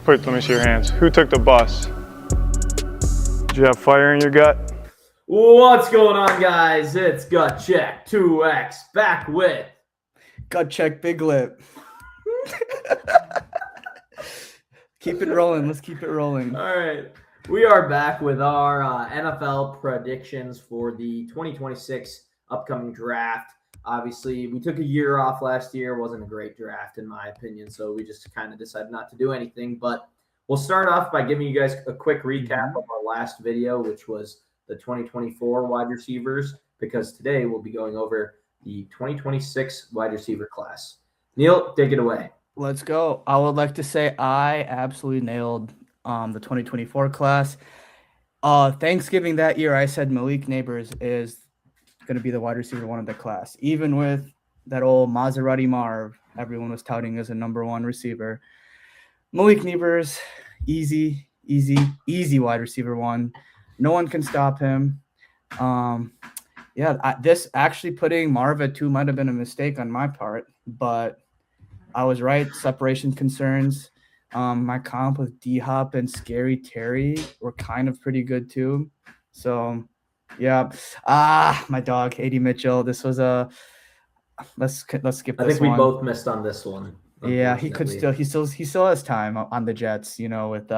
Let me see your hands. Who took the bus? Did you have fire in your gut? What's going on, guys? It's Gut Check 2X back with Gut Check Big Lip. Keep it rolling. Let's keep it rolling. All right. We are back with our NFL predictions for the 2026 upcoming draft. Obviously, we took a year off last year. It wasn't a great draft, in my opinion, so we just kind of decided not to do anything. But we'll start off by giving you guys a quick recap of our last video, which was the 2024 wide receivers, because today we'll be going over the 2026 wide receiver class. Neil, take it away. Let's go. I would like to say I absolutely nailed the 2024 class. Thanksgiving that year, I said Malik Neighbors is going to be the wide receiver one of the class. Even with that old Maserati Marv, everyone was touting as a number one receiver. Malik Neighbors, easy wide receiver one. No one can stop him. This actually putting Marv at 2 might have been a mistake on my part, but I was right. Separation concerns. My comp with D-Hop and Scary Terry were kind of pretty good too. So, yeah. My dog, A.D. Mitchell. This was a let's skip this one. I think we both missed on this one. Yeah, he still has time on the Jets, with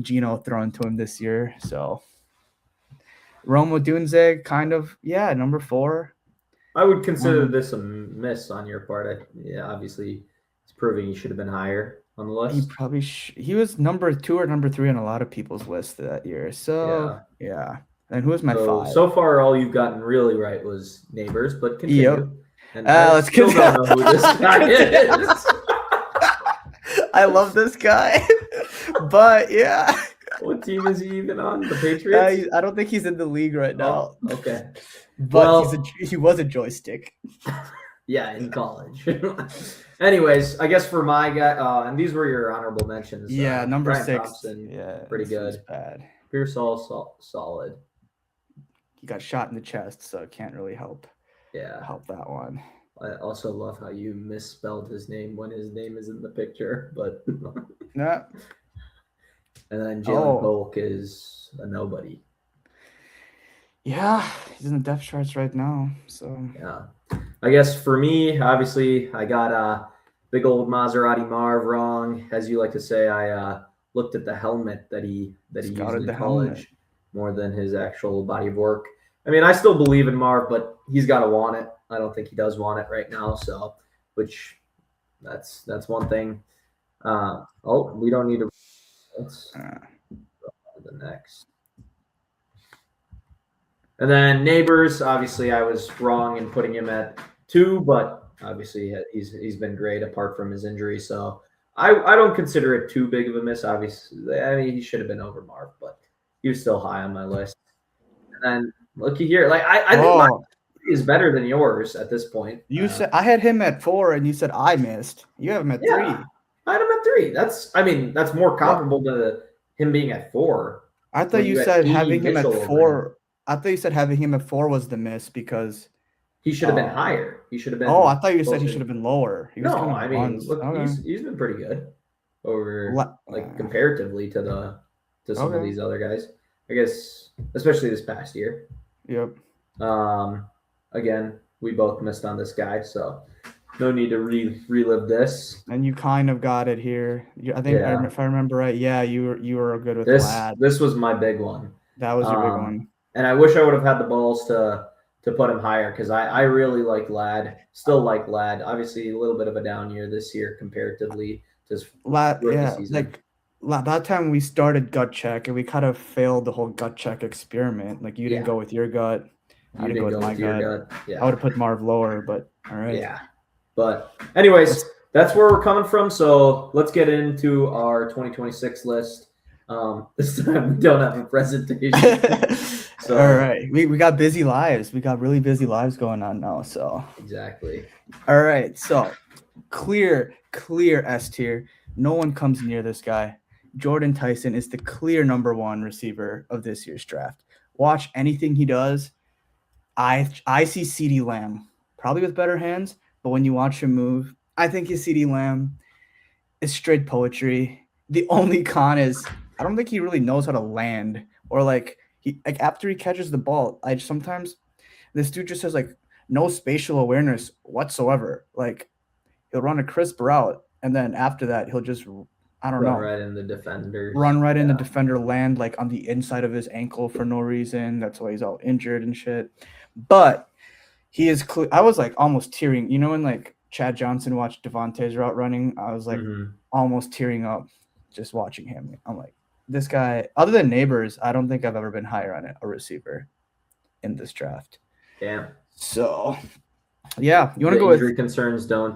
Geno thrown to him this year. So Rome Odunze, kind of, number 4. I would consider this a miss on your part. Obviously, it's proving he should have been higher on the list. He probably he was number 2 or number 3 on a lot of people's list that year. So yeah. And who was my 5? So far, all you've gotten really right was Neighbors, but continue. Yep. And let's still don't know who this guy is. I love this guy, but yeah. What team is he even on? The Patriots? I don't think he's in the league right now. Oh, okay. But he was a joystick. Yeah, in college. Anyways, I guess for my guy, and these were your honorable mentions. Yeah, number Brian 6. Thompson, pretty good. Bad. Pierce all solid. He got shot in the chest, so it can't really help. Yeah, help that one. I also love how you misspelled his name when his name is in the picture, but no. And then Jalen Polk is a nobody. Yeah, he's in the depth charts right now. So yeah, I guess for me, obviously, I got big old Maserati Marv wrong. As you like to say, I looked at the helmet that he used in college more than his actual body of work. I mean, I still believe in Marv, but he's got to want it. I don't think he does want it right now. So, which that's one thing. We don't need to. Let's go to the next. And then Neighbors, obviously, I was wrong in putting him at 2, but obviously he's been great apart from his injury. So I don't consider it too big of a miss. Obviously, I mean, he should have been over Marv, but he was still high on my list. And then looky here, like I think mine is better than yours at this point. You said I had him at 4, and you said I missed. You have him at 3. I had him at 3. That's more comparable to him being at 4. I thought you said having him at 4. I thought you said having him at 4 was the miss because he should have been higher. He should have been. Oh, I thought you said he should have been lower. Look, he's been pretty good over comparatively to some of these other guys. I guess, especially this past year. Yep. Again, we both missed on this guy, so no need to relive this. And you kind of got it here. I think if I remember right, you were good with this. Lad. This was my big one. That was your big one. And I wish I would have had the balls to put him higher because I really like Lad. Still like Lad. Obviously, a little bit of a down year this year comparatively to his rookie season. That time we started Gut Check and we kind of failed the whole Gut Check experiment. Like you didn't go with your gut. I didn't go with my gut. Yeah. I would have put Marv lower, but all right. Yeah. But anyways, that's where we're coming from. So let's get into our 2026 list. This time we don't have a presentation. So, all right. We got busy lives. We got really busy lives going on now. So exactly. All right. So clear S tier. No one comes near this guy. Jordan Tyson is the clear number 1 receiver of this year's draft. Watch anything he does. I see CeeDee Lamb, probably with better hands, but when you watch him move, I think he's CeeDee Lamb. it's straight poetry. The only con is I don't think he really knows how to land, or like after he catches the ball, I sometimes this dude just has like no spatial awareness whatsoever. Like he'll run a crisp route, and then after that he'll just I don't Run know right in the defenders. run right in the Yeah. defender, land like on the inside of his ankle for no reason. That's why he's all injured and shit. But he is I was like almost tearing. You know when like Chad Johnson watched Devontae's route running, I was like Mhm. almost tearing up just watching him. I'm like, this guy, other than Neighbors, I don't think I've ever been higher on a receiver in this draft. Damn. So, yeah, you want to The go injury with concerns don't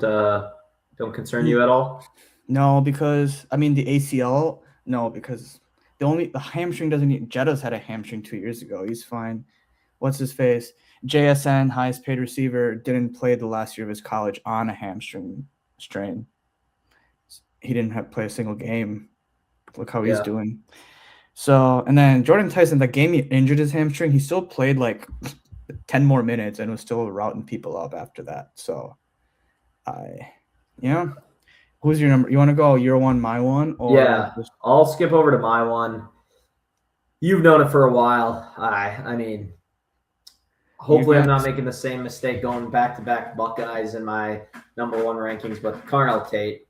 concern you at all? no, because I mean the ACL, no, because the hamstring doesn't need Jetta's had a hamstring 2 years ago. He's fine. What's his face? JSN, highest paid receiver, didn't play the last year of his college on a hamstring strain. He didn't play a single game. Look how he's doing. So, and then Jordan Tyson, the game he injured his hamstring, he still played like 10 more minutes and was still routing people up after that. So, who's your number? You want to go your one, my one? Or Yeah, I'll skip over to my one. You've known it for a while. I mean, hopefully I'm not making the same mistake going back-to-back Buckeyes in my number one rankings, but Carnell Tate,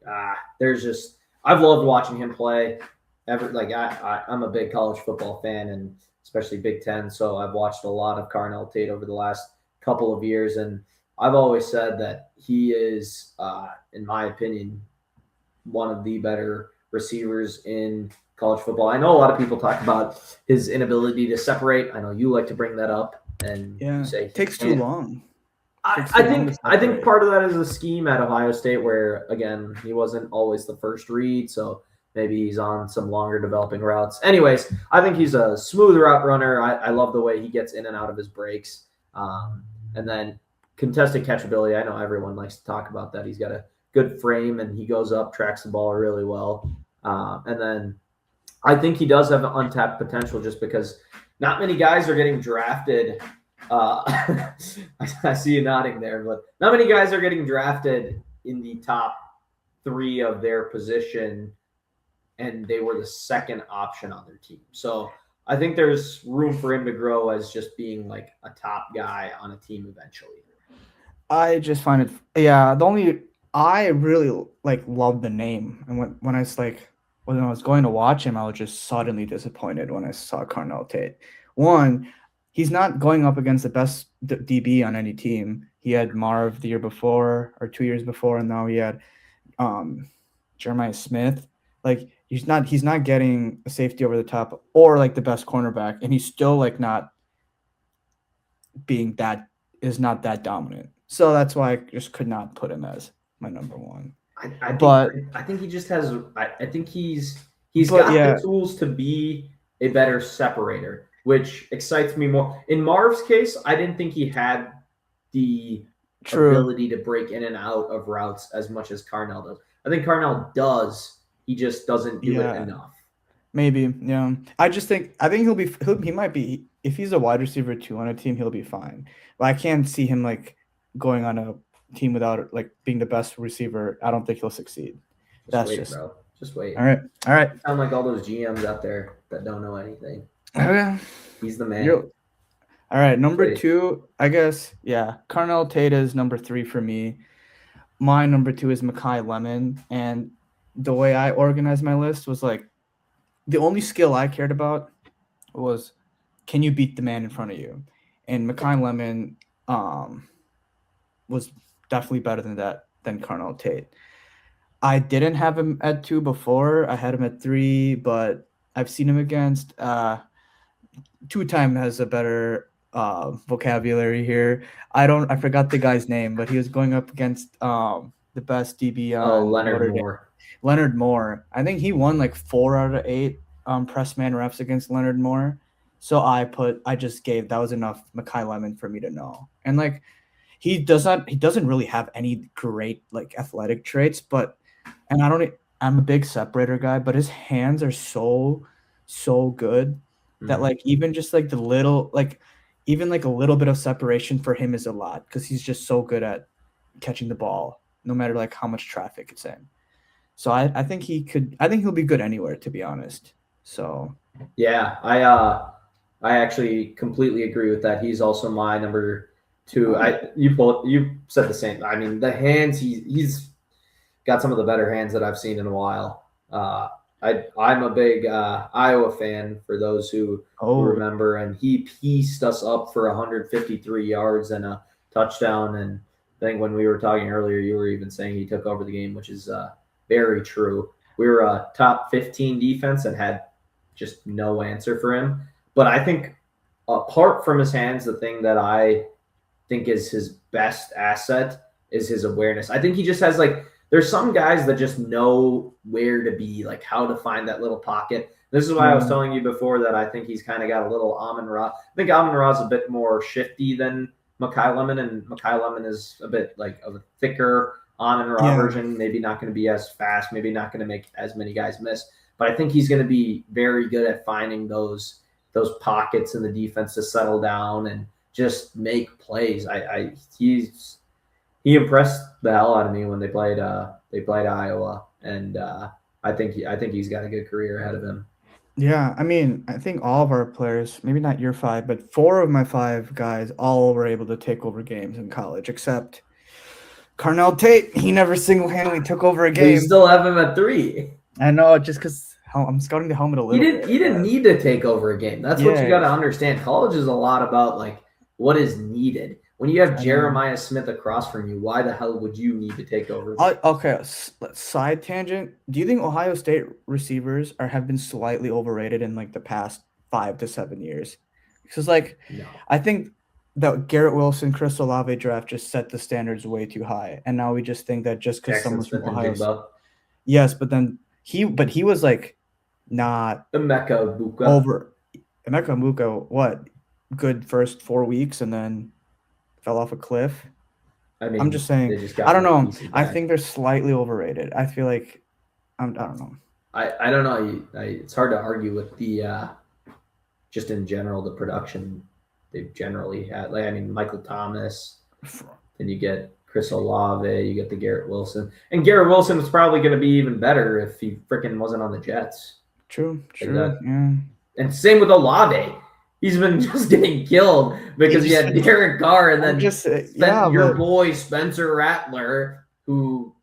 I've loved watching him play. I'm a big college football fan, and especially Big Ten, so I've watched a lot of Carnell Tate over the last couple of years, and I've always said that he is, in my opinion, one of the better receivers in college football. I know a lot of people talk about his inability to separate. I know you like to bring that up, and you say it takes too long. I think part of that is the scheme at Ohio State, where again he wasn't always the first read, so maybe he's on some longer developing routes. Anyways, I think he's a smooth route runner. I love the way he gets in and out of his breaks, and then contested catchability. I know everyone likes to talk about that. He's got a good frame, and he goes up, tracks the ball really well, and then I think he does have an untapped potential just because not many guys are getting drafted. I see you nodding there, but not many guys are getting drafted in the top 3 of their position, and they were the second option on their team. So I think there's room for him to grow as just being like a top guy on a team eventually. I just find it, I really like love the name, and when I was going to watch him, I was just suddenly disappointed when I saw Carnell Tate. One, he's not going up against the best DB on any team. He had Marv the year before or 2 years before, and now he had Jeremiah Smith. Like he's not getting a safety over the top or like the best cornerback, and he's still like not that dominant. So that's why I just could not put him as my number one. I think he just has. I think he's got the tools to be a better separator, which excites me more. In Marv's case, I didn't think he had the ability to break in and out of routes as much as Carnell does. I think Carnell does. He just doesn't do it enough. Maybe, yeah. I think he might be, if he's a wide receiver 2 on a team, he'll be fine. But I can't see him like going on a team without like being the best receiver. I don't think he'll succeed. Just wait. All right. You sound like all those GMs out there that don't know anything. Okay. He's the man. All right, number 2, I guess. Yeah, Carnell Tate is number 3 for me. My number 2 is Makai Lemon, and the way I organized my list was like the only skill I cared about was can you beat the man in front of you, and Makai Lemon was definitely better than Carnell Tate. I didn't have him at 2 before. I had him at 3, but I've seen him against 2-time has a better vocabulary here. I forgot the guy's name, but he was going up against the best DB on Leonard Moore. I think he won like 4 out of 8 press man reps against Leonard Moore. So that was enough Makai Lemon for me to know. And like he doesn't really have any great like athletic traits, I'm a big separator guy, but his hands are so good that like even just like the little like even like a little bit of separation for him is a lot because he's just so good at catching the ball no matter like how much traffic it's in. So I think he could. I think he'll be good anywhere, to be honest. So Yeah, I actually completely agree with that. He's also my number two. You said the same. I mean, the hands he's got some of the better hands that I've seen in a while. I'm a big Iowa fan for those who remember, and he pieced us up for 153 yards and a touchdown. And I think when we were talking earlier, you were even saying he took over the game, which is very true. We were a top 15 defense and had just no answer for him. But I think apart from his hands, the thing that I think is his best asset is his awareness. I think he just has there's some guys that just know where to be, like how to find that little pocket. This is why I was telling you before that I think he's kind of got a little Amon-Ra. I think Amon-Ra is a bit more shifty than Mekhi Lemon, and Mekhi Lemon is a bit like of a thicker Amon-Ra version. Maybe not going to be as fast, maybe not going to make as many guys miss. But I think he's going to be very good at finding those pockets in the defense to settle down and just make plays. He impressed the hell out of me when they played Iowa, and I think he's got a good career ahead of him. Yeah, I mean, I think all of our players, maybe not your 5, but 4 of my 5 guys all were able to take over games in college, except Carnell Tate. He never single-handedly took over a game. But you still have him at 3. I know, just because I'm scouting the helmet a little bit. He didn't need to take over a game. That's what you got to understand. College is a lot about what is needed. When you have Jeremiah Smith across from you, why the hell would you need to take over? Okay, side tangent. Do you think Ohio State receivers have been slightly overrated in the past 5 to 7 years? Because no. I think the Garrett Wilson, Chris Olave draft just set the standards way too high, and now we just think that just because someone's from Ohio State, yes, but then he was not Emeka Egbuka over. Emeka Egbuka, what? Good first 4 weeks, and then fell off a cliff. I mean, I'm just saying. I don't know. I think they're slightly overrated. I feel like I don't know. I don't know. It's hard to argue with the just in general the production they've generally had. Michael Thomas. Then you get Chris Olave. You get the Garrett Wilson, and Garrett Wilson was probably going to be even better if he freaking wasn't on the Jets. True. Yeah. And same with Olave. He's been just getting killed because he had Derek Carr and then your boy Spencer Rattler, who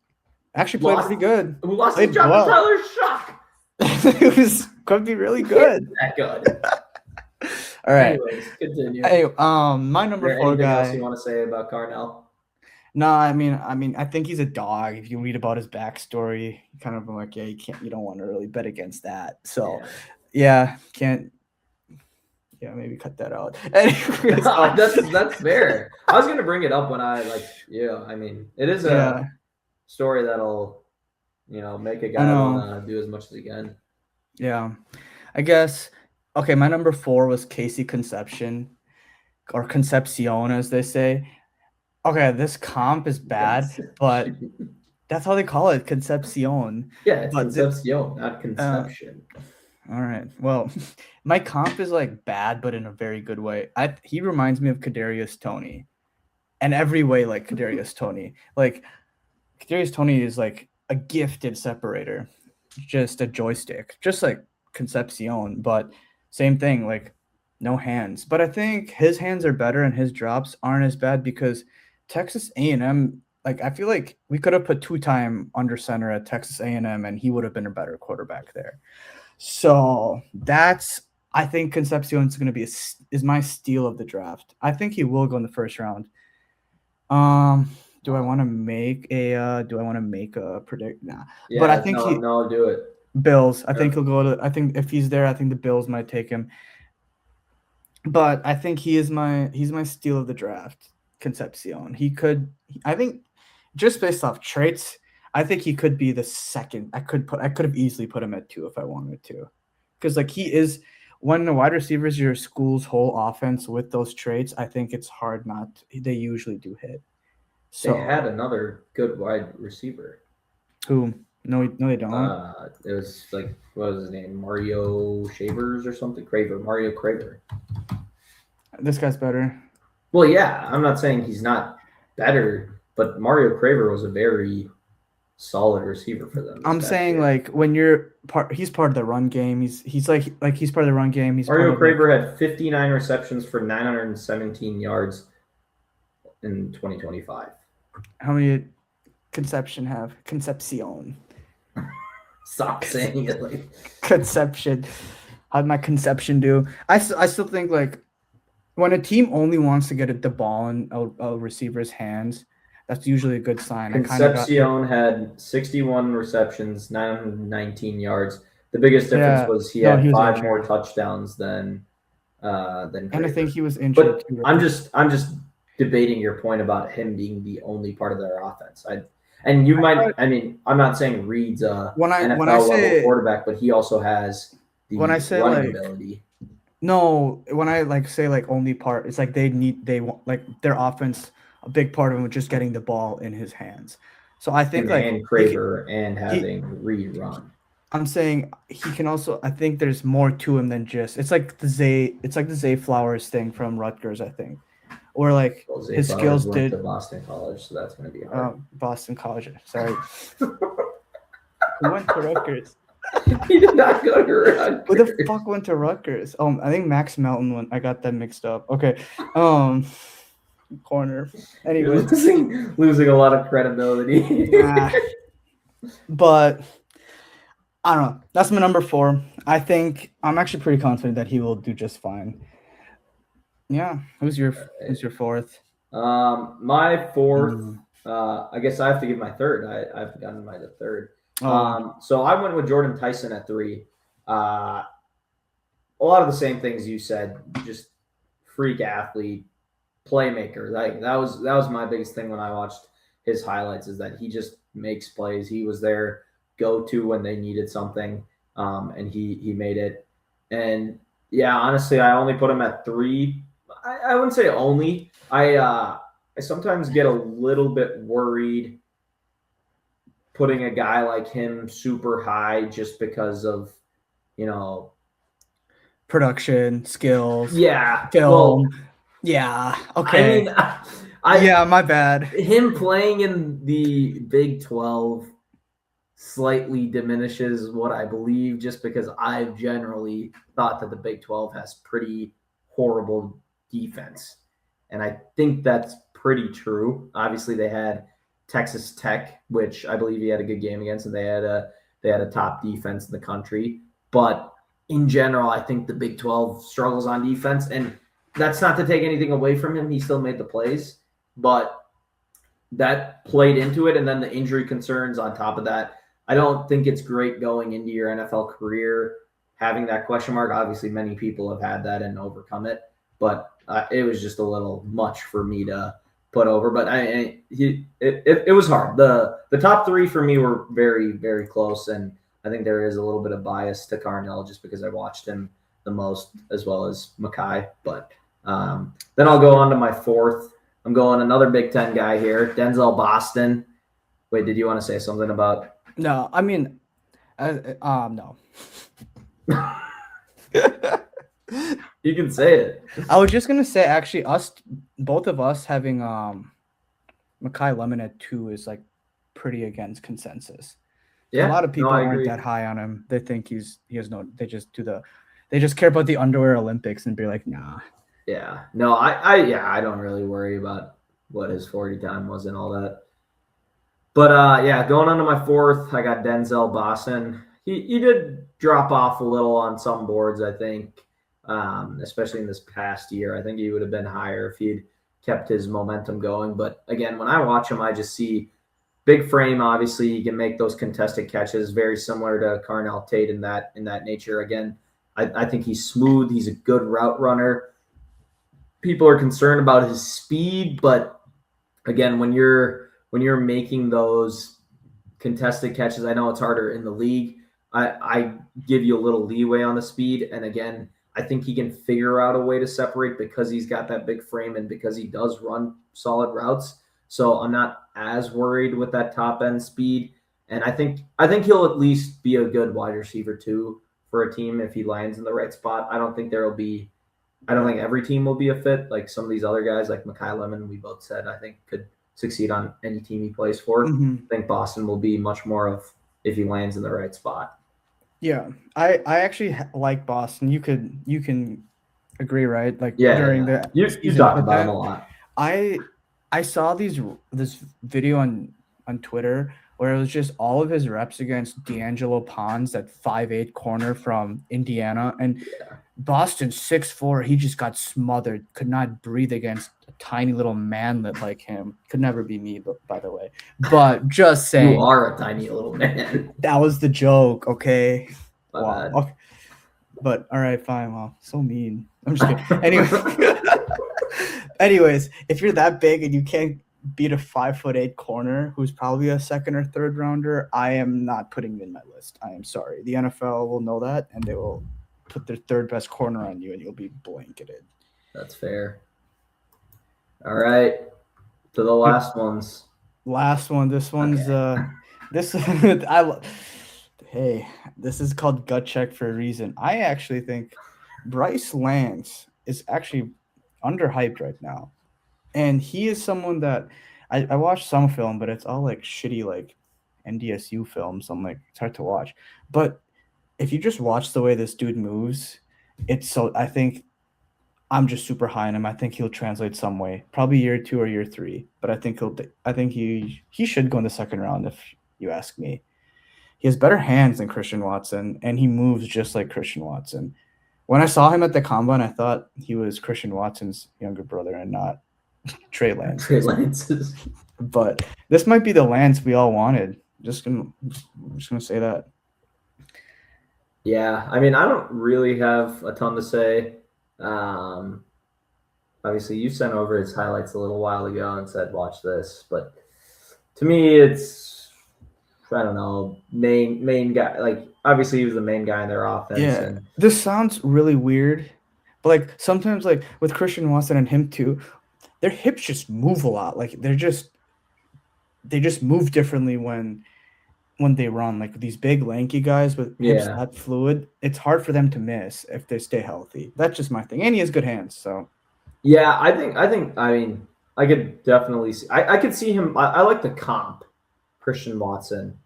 actually played pretty good. Who lost his job to Tyler Shough. Could be really good. That good. All right. Anyways, continue. Hey, my number 4 guy. Anything else you want to say about Carnell? No, I mean, I think he's a dog. If you read about his backstory, you kind of like, you don't want to really bet against that. So, can't. Yeah, maybe cut that out. Anyways, that's fair. I was gonna bring it up when I mean, it is a story that'll, make a guy want to do as much as he can. Yeah, I guess. Okay, my number 4 was Casey Concepcion, or Concepcion, as they say. Okay, this comp is bad, but that's how they call it, Concepcion. Yeah, it's Concepcion, not Conception. All right. Well, my comp is bad, but in a very good way. He reminds me of Kadarius Toney, and every way like Kadarius Toney. Kadarius Toney is a gifted separator, just a joystick, just like Concepcion, but same thing, no hands. But I think his hands are better and his drops aren't as bad because Texas A&M. I feel like we could have put 2-time under center at Texas A&M, and he would have been a better quarterback there. So I think Concepcion is going to be is my steal of the draft. I think he will go in the first round. Do I want to make a predict? Nah. Yeah, but I think no, do it. Bills. I think he'll go to. I think if he's there, I think the Bills might take him. But I think he's my steal of the draft, Concepcion. He could. I think just based off traits. I think he could be the second. I could have easily put him at 2 if I wanted to, because he is when the wide receiver is your school's whole offense with those traits. I think it's hard not. They usually do hit. So they had another good wide receiver. Who? No, they don't. It was what was his name? Mario Shavers or something? Mario Craver. This guy's better. Well, yeah, I'm not saying he's not better, but Mario Craver was a very solid receiver for them. I'm saying like when he's part of the run game. He's he's part of the run game. He's Mario part of, Craver had 59 receptions for 917 yards in 2025. how many Conception have? Concepcion. Stop saying it like Conception. How'd my Conception do? I still think like when a team only wants to get the ball in a receiver's hands, that's usually a good sign. Concepcion had 61 receptions, 919 yards. The biggest difference was he had 5 more touchdowns than Craver. And I think he was injured But too. I'm just debating your point about him being the only part of their offense. I'm not saying Reed's a NFL level quarterback, but he also has the running ability. No, when I say only part, it's like they want their offense. A big part of him was just getting the ball in his hands. So I think and Craver and having Reed run. I'm saying he can also. I think there's more to him than just. It's like the Zay Flowers thing from Rutgers, I think, or his skills went to Boston College, so that's going to be hard. Boston College. Sorry, who went to Rutgers? He did not go to Rutgers. Who the fuck went to Rutgers? I think Max Melton went. I got that mixed up. Okay, corner. Anyway, losing a lot of credibility. But I don't know. That's my number 4. I think I'm actually pretty confident that he will do just fine. Yeah. Who's your 4th? My 4th. I guess I have to give my 3rd. I've gotten my 3rd. So I went with Jordan Tyson at 3. A lot of the same things you said. Just freak athlete, playmaker. That was my biggest thing when I watched his highlights, is that he just makes plays. He was their go-to when they needed something, and he made it. And yeah, honestly, I only put him at 3. I wouldn't say only. I sometimes get a little bit worried putting a guy like him super high just because of, production, skills. Yeah. Film. Yeah. Okay. My bad. Him playing in the Big 12 slightly diminishes what I believe, just because I've generally thought that the Big 12 has pretty horrible defense. And I think that's pretty true. Obviously, they had Texas Tech, which I believe he had a good game against, and they had a top defense in the country. But in general, I think the Big 12 struggles on defense, and that's not to take anything away from him. He still made the plays, but that played into it. And then the injury concerns on top of that. I don't think it's great going into your NFL career having that question mark. Obviously, many people have had that and overcome it, but it was just a little much for me to put over. But it was hard. The top 3 for me were very, very close, and I think there is a little bit of bias to Carnell just because I watched him the most, as well as Mackay. But then I'll go on to my 4th. I'm going another Big Ten guy here, Denzel Boston. Wait, did you want to say something about? No, I mean, no. You can say it. I was just gonna say, actually, both of us having Mackay Lemon at 2 is pretty against consensus. Yeah, a lot of people aren't that high on him. They think he has no. They just care about the underwear Olympics and be like, nah. Yeah, no, I don't really worry about what his 40 time was and all that. But going on to my 4th, I got Denzel Boston. He did drop off a little on some boards, I think, especially in this past year. I think he would have been higher if he'd kept his momentum going. But again, when I watch him, I just see big frame. Obviously, he can make those contested catches, very similar to Carnell Tate in that nature. Again, I think he's smooth. He's a good route runner. People are concerned about his speed, but again, when you're making those contested catches, I know it's harder in the league. I give you a little leeway on the speed, and again, I think he can figure out a way to separate because he's got that big frame and because he does run solid routes. So I'm not as worried with that top end speed, and I think he'll at least be a good wide receiver too for a team if he lands in the right spot. I don't think every team will be a fit. Like some of these other guys, like Mackay Lemon, we both said, I think could succeed on any team he plays for. Mhm. I think Boston will be much more of if he lands in the right spot. Yeah, I actually like Boston. You can agree, right? Like Yeah, during yeah. the You season, talked but about him then a lot. I saw this video on Twitter where it was just all of his reps against D'Angelo Pons, that 5'8" corner from Indiana, and Yeah. Boston 6'4". He just got smothered, could not breathe against a tiny little manlet like him. Could never be me, but by the way. But just You saying, are a tiny little man. that was the joke, okay? My Wow. bad. Okay. But all right, fine. Wow, so mean. I'm just kidding. Anyway, anyways, if you're that big and you can't beat a 5'8" corner who's probably a second or third rounder, I am not putting him in my list. I am sorry. The NFL will know that, and they will put their third best corner on you, and you'll be blanketed. That's fair. All right, to the last ones. Last one. This one's Okay. this hey, this is called gut check for a reason. I actually think Bryce Lance is actually underhyped right now. And he is someone that I watched some film, but it's all like shitty like NDSU films. I'm like, it's hard to watch. But if you just watch the way this dude moves, it's so I think I'm just super high on him. I think he'll translate some way. Probably year 2 or year 3. But I think he should go in the second round if you ask me. He has better hands than Christian Watson, and he moves just like Christian Watson. When I saw him at the combine, I thought he was Christian Watson's younger brother and not Trey Lance. Trey Lance's. But this might be the Lance we all wanted. I'm just gonna say that. Yeah, I mean, I don't really have a ton to say. Obviously, you sent over his highlights a little while ago and said, "Watch this." But to me, it's I don't know, main guy. Like obviously, he was the main guy in their offense. Yeah, And this sounds really weird, but like sometimes, like with Christian Watson and him too, their hips just move a lot. Like they just move differently when they run. Like these big lanky guys with hips Yeah. that fluid, it's hard for them to miss if they stay healthy. That's just my thing. And he has good hands, so Yeah, I mean, I could definitely see. I could see him. I like the comp, Christian Watson.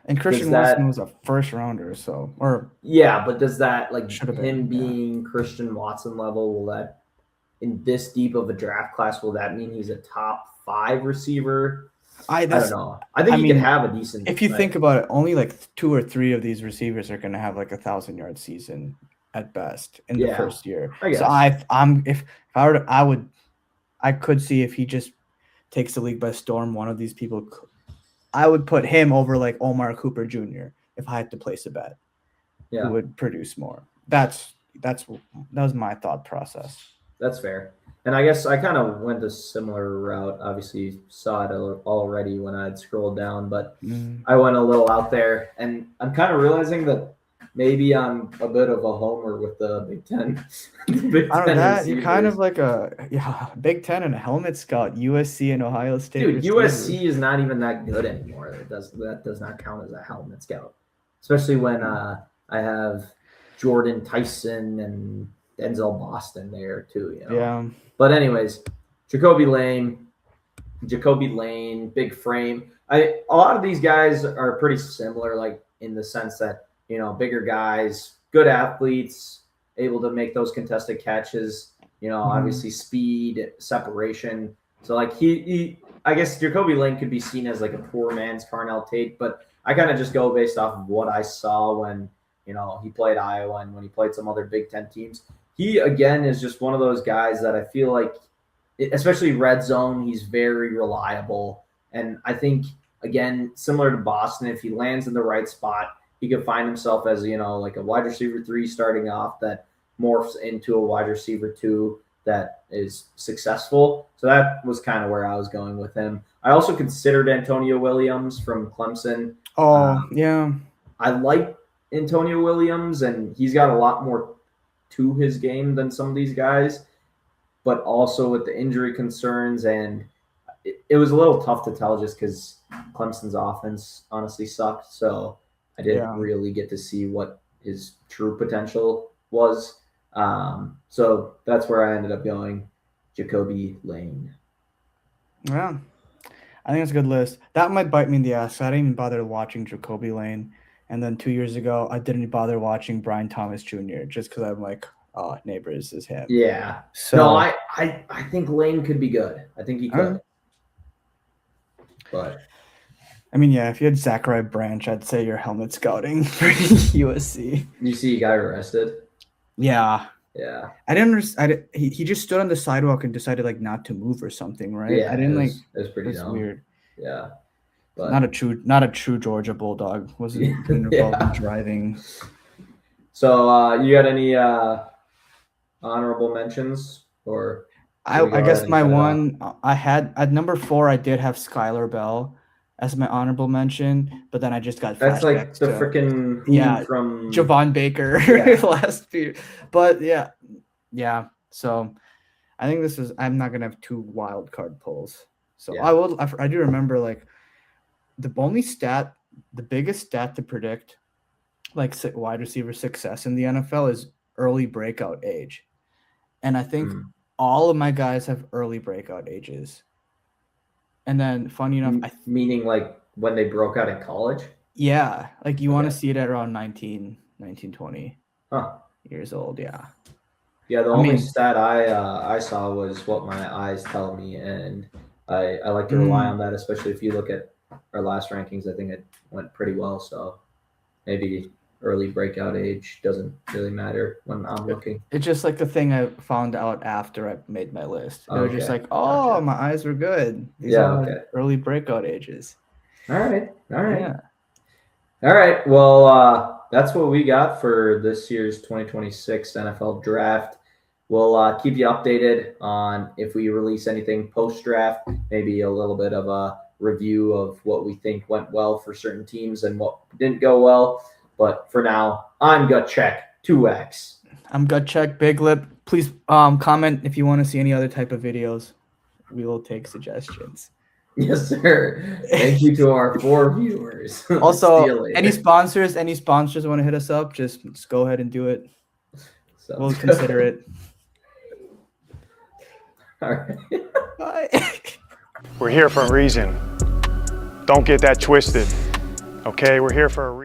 and Christian that- Watson was a first rounder, so or Yeah, but does that like Should have him been, yeah. being Christian Watson level? Will that in this deep of a draft class? Will that mean he's a top 5 receiver? I don't know. I think he mean, can have a decent. if you think about it, only like 2 or 3 of these receivers are going to have like 1,000-yard season at best in the Yeah, first year. I guess. So if I were to, I could see if he just takes the league by storm. One of these people, I would put him over like Omar Cooper Jr. if I had to place a bet. Yeah, Who would produce more? That was my thought process. that's fair. And I guess I kind of went a similar route. Obviously, you saw it already when I had scrolled down, but I went a little out there, and I'm kind of realizing that maybe I'm a bit of a homer with the Big Ten. Big Out of Ten that, you're kind receivers. of like a Big Ten and a helmet scout. USC and Ohio State. Dude, receivers. USC is not even that good anymore. That does not count as a helmet scout, especially when I have Jordan Tyson and Denzel Boston there too. You know? Yeah. But anyways, Jacoby Lane, big frame. A lot of these guys are pretty similar, like in the sense that bigger guys, good athletes, able to make those contested catches. Obviously speed, separation. So like I guess Jacoby Lane could be seen as like a poor man's Carnell Tate, but I kind of just go based off of what I saw when he played Iowa and when he played some other Big Ten teams. He, again, is just one of those guys that I feel like, especially red zone, he's very reliable. And I think, again, similar to Boston, if he lands in the right spot, he could find himself as, like a wide receiver 3 starting off that morphs into a wide receiver 2 that is successful. So that was kind of where I was going with him. I also considered Antonio Williams from Clemson. Oh, yeah. I like Antonio Williams, and he's got a lot more to his game than some of these guys, but also with the injury concerns, and it was a little tough to tell just because Clemson's offense honestly sucked. So I didn't really get to see what his true potential was. So that's where I ended up going, Jacoby Lane. Yeah. I think it's a good list. That might bite me in the ass. I didn't even bother watching Jacoby Lane. And then 2 years ago, I didn't bother watching Brian Thomas Jr. just because I'm like, oh, Neighbors is him. Yeah. So No, I think Lane could be good. I think he could. But I mean, yeah, if you had Zachary Branch, I'd say you're helmet scouting for USC. you see, he got arrested. Yeah. Yeah. I didn't understand. He just stood on the sidewalk and decided like not to move or something, right? Yeah. I didn't it was pretty That's dumb. weird. Yeah. But Not a true Georgia Bulldog. Wasn't involved Yeah. in driving. so you got any honorable mentions or? Should we go I ahead guess and my cut it off? one I had at number 4. I did have Skylar Bell as my honorable mention, but then I just got That's like flashbacks the to freaking Yeah, from Javon Baker Yeah. last year. But yeah. So I think I'm not gonna have 2 wild card pulls. So Yeah. I do remember like the biggest stat to predict like wide receiver success in the NFL is early breakout age. And I think all of my guys have early breakout ages. And then funny enough, meaning like when they broke out in college. yeah, like you want to Okay. see it at around 19, 20 Huh. years old. Yeah. Yeah, the I only mean- stat I saw was what my eyes tell me, and I like to rely on that, especially if you look at our last rankings. I think it went pretty well, so maybe early breakout age doesn't really matter when I'm looking. It's just like the thing I found out after I made my list. It was just Okay, like, oh, gotcha. my eyes were good. These Yeah, are okay. early breakout ages. All right. Yeah. All right. Well, that's what we got for this year's 2026 NFL draft. We'll keep you updated on if we release anything post-draft, maybe a little bit of a review of what we think went well for certain teams and what didn't go well. But for now, I'm Gut Check 2X. I'm Gut Check Big Lip. Please comment if you want to see any other type of videos. We will take suggestions. Yes, sir. Thank you to our 4 viewers. See you Also, later. any sponsors want to hit us up, just go ahead and do it. So- We'll consider it. All right. Bye. We're here for a reason. Don't get that twisted. Okay, we're here for a reason.